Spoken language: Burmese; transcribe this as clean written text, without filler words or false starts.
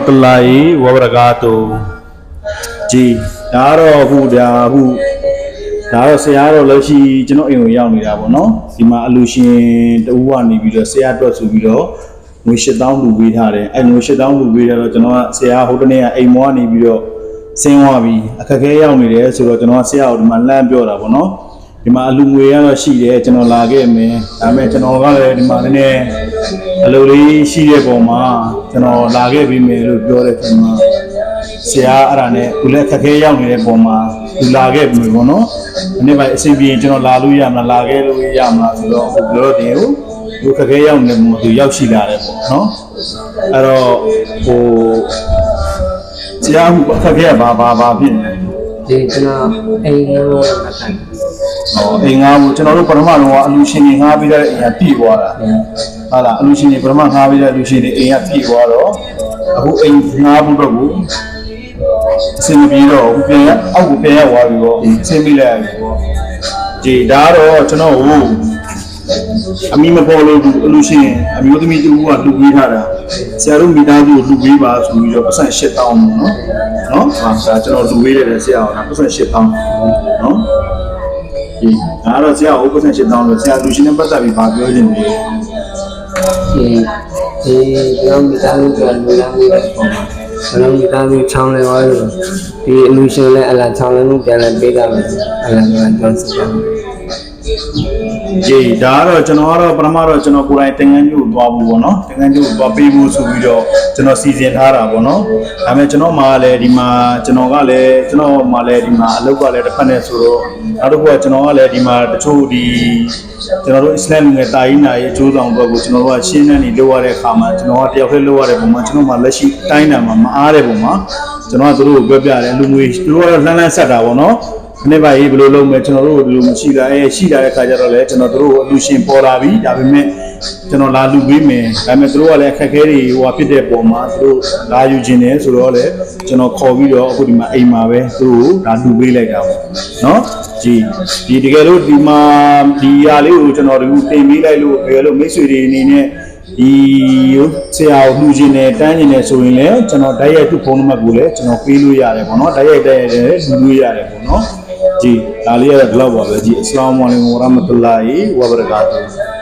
warahmatullahi wabarakatuh ကြီးဒါတော့အခုဒါတော့ဆရာတော့လက်ရှိကျွန်တော်အိမ်ကိုရောက်နေတာပေါ့နော်ဒီမှာအလူရှင်တဦးကနေပြီးတော့ဆရာအတွက်ဆိုပြီးတော့ငွေ8000လူပေးထားတယ်အဲ့ငွေ8000လူပေးတော့ကျွန်တော်ကဆရာဟိုတနေ့ကအိမ်မောကနေပြီးတော့ဆင်းသွားပြီးအခက်ခဲရောက်နေတယ်ဆိုတော့ကျွန်တော်ကဆရာကိုဒီမှာလမ်းပြောတာပေါ့နော်ဒီမှာအလူငွေရတော့ရှိတယ်ကျွန်တော်လာခဲ့မယ်ဒါပေမဲ့ကျွန်တော်ကလည်းဒီမှာနည်းနည်းအလုပ်လေးရှိတဲ့ပုံမှာကျွန်တော်လာခဲ့ပြီးမယ်လို့ပြောတဲ့ချိန်မှာဆရာအဲ့ဒါနဲ့သူလည်းခက်ခဲရောက်နေတဲ့ပုံမှာသူလာခဲ့ပြီပေါ့နော်။ဒီနေ့ပိုင်းအဆင်ပြေကျွန်တော်လာလို့ရမလားလာခဲ့လို့ရမလားဆိုတော့ပြောတယ်သူခက်ခဲရောက်နေမှုသူရောက်ရှိလာတယ်ပေါ့နော်။အဲ့တော့ဆရာကခက်ခဲဘာဖြစ်နေလဲ။ဒီကျွန်တော်အိမ်ကိုလက်ခံ။အိမ်ငါ့ကိုကျွန်တော်တို့ပထမတော့အလူရှင်တွေငှားပြီးတဲ့အိမ်ကပြည်သွားတာ။ဟုတ်လားအလူရှင်တွေပထမငှားပြီးတဲ့လူရှင်တွေအိမ်ကပြည်သွားတော့အခုအိမ်ငှားဖို့တော့အဆင်ပြေတော့ပြန်အောက်ကိုပြန်ရောက်သွားပြီပေါ့အဆင်ပြေလိုက်ပြီပေါ့ဒီဒါတော့ကျွန်တော်အမိမပေါ်လို့အလူရှင်အမျိုးသမီးတူကလူပေးထားတာဆရာတို့မိသားစုကိုလူပေးပါဆိုပြီးတော့ပတ်စံ8000ပေါ့နော်ဒါကျွန်တော်လူပေးတယ်ဆရာကပတ်စံ8000နော်ဒီဒါတော့ဆရာကိုပတ်စံ8000လို့ဆရာလူရှင်နဲ့ပတ်သက်ပြီးဗာပြောခြင်းတယ်ဒီကျွန်တော်မိသားစုကလူလာပြီးတော့ကျွန်တော်မိသားစုချောင်းလဲသွားလို့ဒီအလူရှင်လည်းအလားချောင်းလဲမှုပြန်လဲပေးတာပဲအလားကပြောစရာဒီဒါကတော့ကျွန်တော်ကတော့ပထမတော့ကျွန်တော်ကိုယ်တိုင်တင်ငန်းကျိုးသွားဖို့ပေါ့နော်တင်ငန်းကျိုးသွားပေးဖို့ဆိုပြီးတော့ကျွန်တော်စီစဉ်ထားတာပေါ့နော်ဒါပေမဲ့ကျွန်တော်မှလည်းဒီမှာကျွန်တော်မှလည်းဒီမှာအလုပ်ကလည်းတစ်ဖက်နဲ့ဆိုတော့နောက်တစ်ခုကကျွန်တော်ကလည်းဒီမှာတချို့ဒီကျွန်တော်တို့အစ္စလာမ်လူငယ်တာရင်နာရဲ့အကျိုးဆောင်ဘက်ကိုကျွန်တော်တို့ကရှင်းနေနေလုပ်ရတဲ့အခါမှာကျွန်တော်ကတယောက်တည်းလုပ်ရတဲ့ပုံမှာကျွန်တော်မှလက်ရှိတိုင်းတာမှာမအားတဲ့ပုံမှာကျွန်တော်ကသူတို့ကိုပြောပြတယ်လူငွေသူတို့ကတော့လှမ်းဆက်တာပေါ့နော်နေ့ပိုင်းဘယ်လိုလုပ်မလဲကျွန်တော်တို့ဒီလိုမရှိတာရှိလာတဲ့ခါကျတော့လေကျွန်တော်တို့အလူရှင်ပေါ်လာပြီဒါပေမဲ့ကျွန်တော်လာလူပေးမယ်ဒါပေမဲ့သူတို့ကလည်းအခက်အခဲတွေဖြစ်တဲ့ပုံမှာသူတို့လာယူခြင်းတယ်ဆိုတော့လေကျွန်တော်ခေါ်ပြီးတော့အခုဒီမှာအိမ်မှာပဲသူတို့ဒါလူပေးလိုက်တာပေါ့နော်ဒီတကယ်လို့ဒီမှာဒီဟာလေးကိုကျွန်တော်တို့တင်ပေးလိုက်လို့တကယ်လို့မိတ်ဆွေတွေအနေနဲ့ဒီဆရာကိုလူချင်းနဲ့တန်းချင်းနဲ့ဆိုရင်လည်းကျွန်တော်ဓာတ်ရိုက်သူ့ဖုန်းနံပါတ်ကိုလည်းကျွန်တော်ပေးလို့ရတယ်ပေါ့နော်ဓာတ်ရိုက်တဲ့လူလို့ရတယ်ပေါ့နော်जी दालिया गला वाला जी अस्सलाम वालेकुम वरहमतुल्लाहि वबरकातुहू